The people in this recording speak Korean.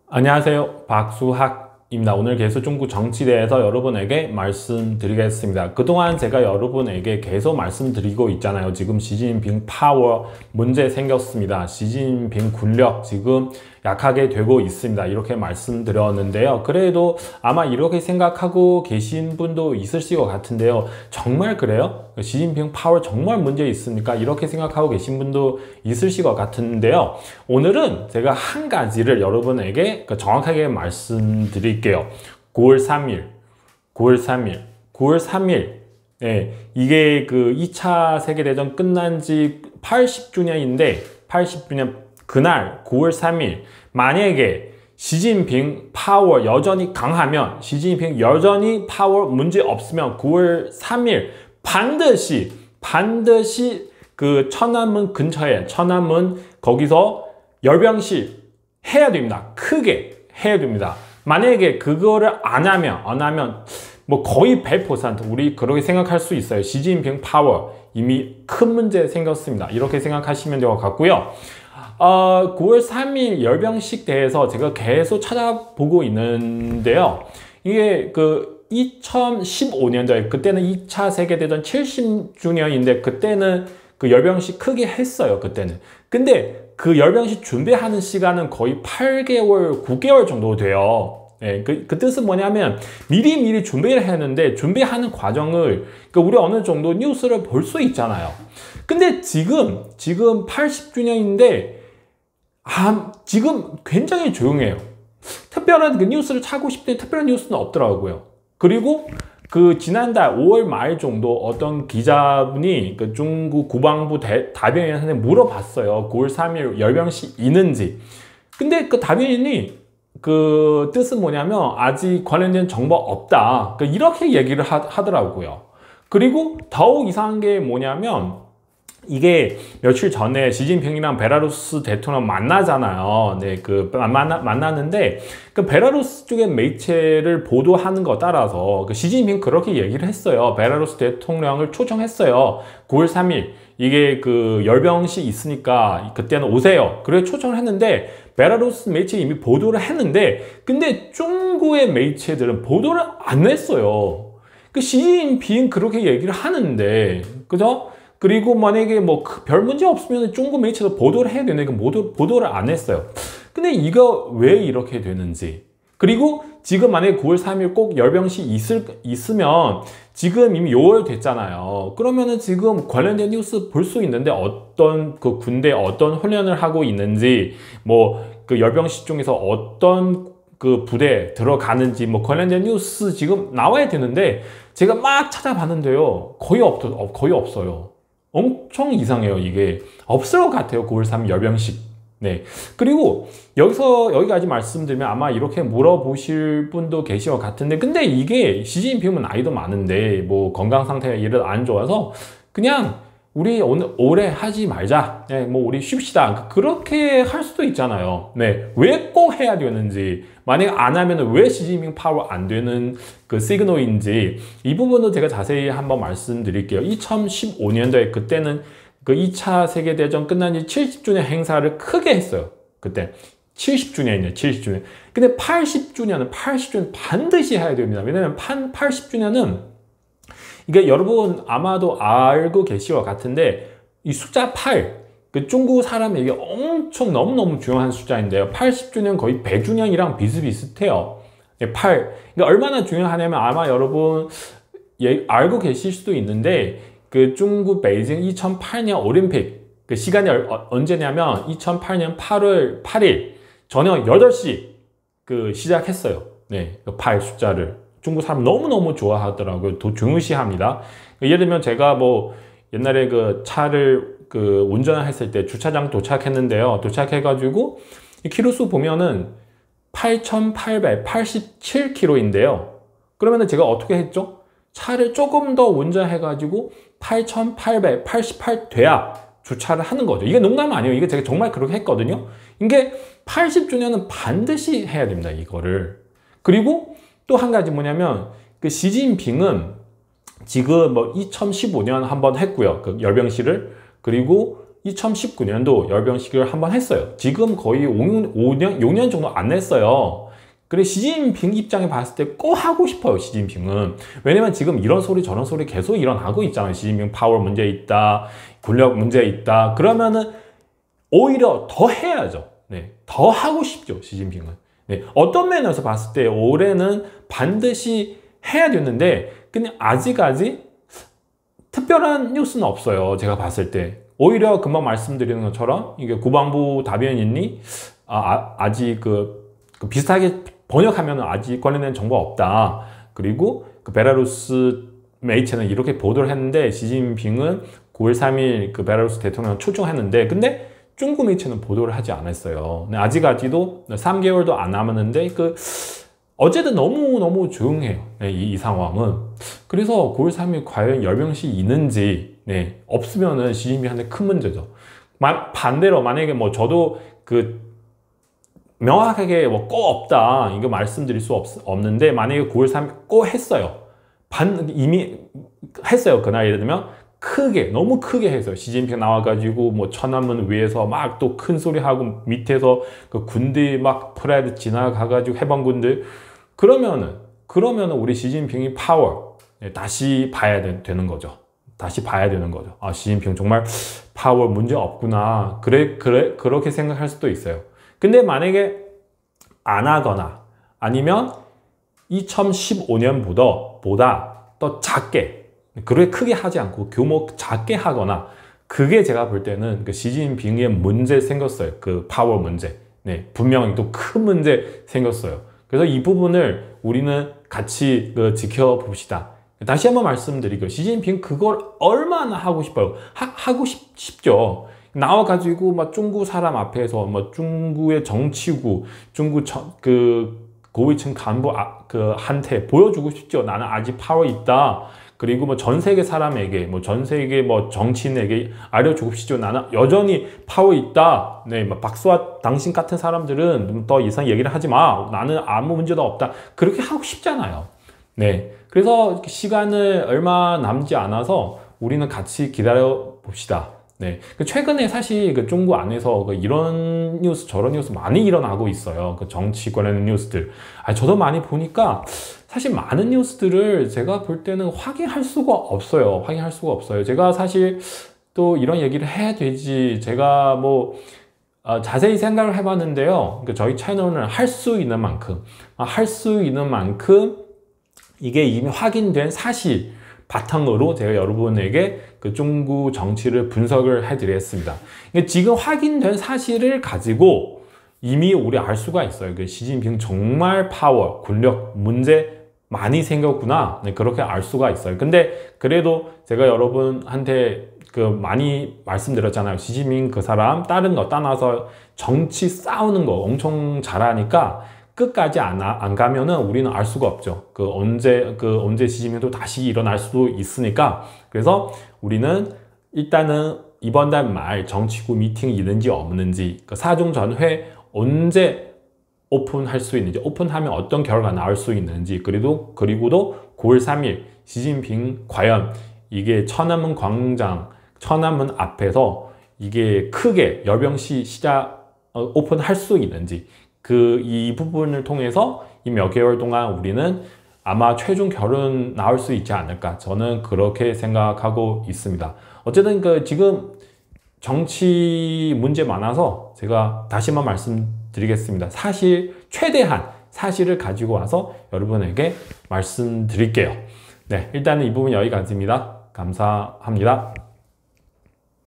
안녕하세요. 박수학입니다. 오늘 계속 중국 정치에 대해서 여러분에게 말씀드리겠습니다. 그동안 제가 여러분에게 계속 말씀드리고 있잖아요. 지금 시진핑 파워 문제 생겼습니다. 시진핑 군력 지금 약하게 되고 있습니다. 이렇게 말씀드렸는데요. 그래도 아마 이렇게 생각하고 계신 분도 있으실 것 같은데요. 정말 그래요? 시진핑 파워 정말 문제 있습니까? 이렇게 생각하고 계신 분도 있으실 것 같은데요. 오늘은 제가 한 가지를 여러분에게 정확하게 말씀드릴게요. 9월 3일. 네, 이게 그 2차 세계대전 끝난 지 80주년인데 80주년 그날 9월 3일 만약에 시진핑 파워 여전히 강하면 시진핑 여전히 파워 문제 없으면 9월 3일 반드시 그 천안문 근처에 천안문 거기서 열병식 해야 됩니다. 크게 해야 됩니다. 만약에 그거를 안 하면 뭐 거의 100% 우리 그렇게 생각할 수 있어요. 시진핑 파워 이미 큰 문제 생겼습니다. 이렇게 생각하시면 될 것 같고요. 9월 3일 열병식 대해서 제가 계속 찾아보고 있는데요. 이게 그 2015년도에 그때는 2차 세계대전 70주년인데 그때는 그 열병식 크게 했어요. 그때는. 근데 그 열병식 준비하는 시간은 거의 8개월, 9개월 정도 돼요. 예, 그 뜻은 뭐냐면 미리 준비를 했는데 준비하는 과정을 우리 어느 정도 뉴스를 볼 수 있잖아요. 근데 지금 80주년인데 지금 굉장히 조용해요. 특별한 그 뉴스를 찾고 싶더니 특별한 뉴스는 없더라고요. 그리고 그 지난달 5월 말 정도 어떤 기자분이 그 중국 국방부 답변인한테 물어봤어요. 9월 3일 열병식 있는지. 근데 그 답변인이 그 뜻은 뭐냐면 아직 관련된 정보가 없다. 이렇게 얘기를 하더라고요. 그리고 더욱 이상한 게 뭐냐면 이게 며칠 전에 시진핑이랑 베라루스 대통령 만나잖아요. 네, 만났는데 그 베라루스 쪽의 매체를 보도하는 거 따라서 그 시진핑 그렇게 얘기를 했어요. 베라루스 대통령을 초청했어요. 9월 3일 이게 그 열병식 있으니까 그때는 오세요. 그래 초청을 했는데 베라루스 매체 이미 보도를 했는데 근데 중국의 매체들은 보도를 안 했어요. 그 시진핑 그렇게 얘기를 하는데 그죠? 그리고 만약에 뭐 별 문제 없으면 중국 매체도 보도를 해야 되는데 보도를 안 했어요. 근데 이거 왜 이렇게 되는지. 그리고 지금 만약에 9월 3일 꼭 열병식 있으면 지금 이미 6월 됐잖아요. 그러면은 지금 관련된 뉴스 볼 수 있는데 어떤 그 군대 어떤 훈련을 하고 있는지 뭐 그 열병식 중에서 어떤 그 부대 들어가는지 뭐 관련된 뉴스 지금 나와야 되는데 제가 막 찾아봤는데요. 거의 없어요. 엄청 이상해요. 이게 없을 것 같아요. 9월 3일 열병식. 네. 그리고 여기까지 말씀드리면 아마 이렇게 물어보실 분도 계실 것 같은데 근데 이게 시진핑은 나이도 많은데 뭐 건강 상태가 이래도 안 좋아서 그냥 우리 올해 하지 말자. 네, 뭐 우리 쉽시다. 그렇게 할 수도 있잖아요. 네. 왜 꼭 해야 되는지 만약 안 하면 왜 시진핑 파워 안 되는 그 시그널인지 이 부분도 제가 자세히 한번 말씀드릴게요. 2015년도에 그때는 그 2차 세계대전 끝난 지 70주년 행사를 크게 했어요. 그때 70주년이에요. 70주년. 근데 80주년 반드시 해야 됩니다. 왜냐면 80주년은 이게 여러분 아마도 알고 계실 것 같은데 이 숫자 8 그 중국 사람에게 엄청 너무너무 중요한 숫자인데요. 80주년 거의 100주년이랑 비슷비슷해요. 8. 그러니까 얼마나 중요하냐면 아마 여러분 알고 계실 수도 있는데 그 중국 베이징 2008년 올림픽 그 시간이 언제냐면 2008년 8월 8일 저녁 8시 그 시작했어요. 네, 8 숫자를. 중국 사람 너무너무 좋아하더라고요. 더 중요시합니다. 예를 들면 제가 뭐 옛날에 그 차를 그 운전했을 때 주차장 도착했는데요. 도착해가지고 이 키로수 보면은 8,887km인데요. 그러면은 제가 어떻게 했죠? 차를 조금 더 운전해가지고 8,888 돼야 주차를 하는 거죠. 이게 농담 아니에요. 이게 제가 정말 그렇게 했거든요. 이게 80주년은 반드시 해야 됩니다. 이거를. 그리고 또 한 가지 뭐냐면 그 시진핑은 지금 뭐 2015년 한번 했고요. 그 열병식을. 그리고 2019년도 열병식을 한번 했어요. 지금 거의 6년 정도 안 했어요. 그래 시진핑 입장에 봤을 때 꼭 하고 싶어요. 시진핑은. 왜냐면 지금 이런 소리 저런 소리 계속 일어나고 있잖아요. 시진핑 파워 문제 있다, 권력 문제 있다. 그러면은 오히려 더 해야죠. 네, 더 하고 싶죠. 시진핑은. 네, 어떤 면에서 봤을 때 올해는 반드시 해야 되는데 그냥 아직까지 특별한 뉴스는 없어요. 제가 봤을 때. 오히려 금방 말씀드리는 것처럼 이게 국방부 답변인이 아직 비슷하게 번역하면 아직 관련된 정보가 없다. 그리고 베라루스 매체는 이렇게 보도를 했는데 시진핑은 9월 3일 베라루스 대통령을 초청했는데 근데 중국 매체는 보도를 하지 않았어요. 아직까지도 3개월도 안 남았는데 어쨌든 너무 조용해요. 네, 이 상황은. 그래서 9월 3일 과연 열병식이 있는지 네, 없으면은 시진핑한테 큰 문제죠. 반대로 만약에 저도 명확하게 꼭 없다 이거 말씀드릴 수 없는데 만약에 9월 3일 꼭 했어요. 이미 했어요. 그날 예를 들면 너무 크게 했어요. 시진핑 나와가지고 천안문 위에서 막 또 큰 소리 하고 밑에서 군대 막 프레드 지나가가지고 해방군들 그러면은 우리 시진핑이 파워 다시 봐야 되는 거죠. 다시 봐야 되는 거죠. 아, 시진핑 정말 파워 문제 없구나. 그렇게 생각할 수도 있어요. 근데 만약에 안 하거나 아니면 2015년보다 더 작게 그렇게 크게 하지 않고 규모 작게 하거나 그게 제가 볼 때는 시진핑의 문제 생겼어요. 파워 문제. 네, 분명히 또 큰 문제 생겼어요. 그래서 이 부분을 우리는 같이 지켜봅시다. 다시 한번 말씀드리고 시진핑 그걸 얼마나 하고 싶어요. 하고 싶죠. 나와가지고 중국 사람 앞에서 중국의 정치구, 중국 고위층 간부 한테 보여주고 싶죠. 나는 아직 파워 있다. 그리고 전 세계 사람에게, 전 세계 정치인에게 알려주고 싶죠. 나는 여전히 파워 있다. 네, 박수와 당신 같은 사람들은 더 이상 얘기를 하지 마. 나는 아무 문제도 없다. 그렇게 하고 싶잖아요. 네, 그래서 시간을 얼마 남지 않아서 우리는 같이 기다려 봅시다. 네, 최근에 사실 중국 안에서 이런 뉴스 저런 뉴스 많이 일어나고 있어요. 정치 관련 뉴스들. 저도 많이 보니까 사실 많은 뉴스들을 제가 볼 때는 확인할 수가 없어요. 제가 사실 또 이런 얘기를 해야 되지. 제가 자세히 생각을 해봤는데요. 저희 채널은 할 수 있는 만큼 이게 이미 확인된 사실 바탕으로 제가 여러분에게 중국 정치를 분석을 해드렸습니다. 지금 확인된 사실을 가지고 이미 우리 알 수가 있어요. 시진핑 정말 파워, 권력 문제 많이 생겼구나. 네, 그렇게 알 수가 있어요. 근데 그래도 제가 여러분한테 많이 말씀드렸잖아요. 시진핑 사람 다른 거 떠나서 정치 싸우는 거 엄청 잘하니까 끝까지 안 가면은 우리는 알 수가 없죠. 언제 시진핑도 다시 일어날 수도 있으니까. 그래서 우리는 일단은 이번 달 말 정치구 미팅이 있는지 없는지, 사중전회 언제 오픈할 수 있는지, 오픈하면 어떤 결과가 나올 수 있는지, 그리고도 9월 3일 시진핑 과연 이게 천안문 광장, 천안문 앞에서 이게 크게 열병식 오픈할 수 있는지, 이 부분을 통해서 이 몇 개월 동안 우리는 아마 최종 결론 나올 수 있지 않을까, 저는 그렇게 생각하고 있습니다. 어쨌든 지금 정치 문제 많아서 제가 다시 한번 말씀드리겠습니다. 최대한 사실을 가지고 와서 여러분에게 말씀드릴게요. 네, 일단은 이 부분 여기까지입니다. 감사합니다.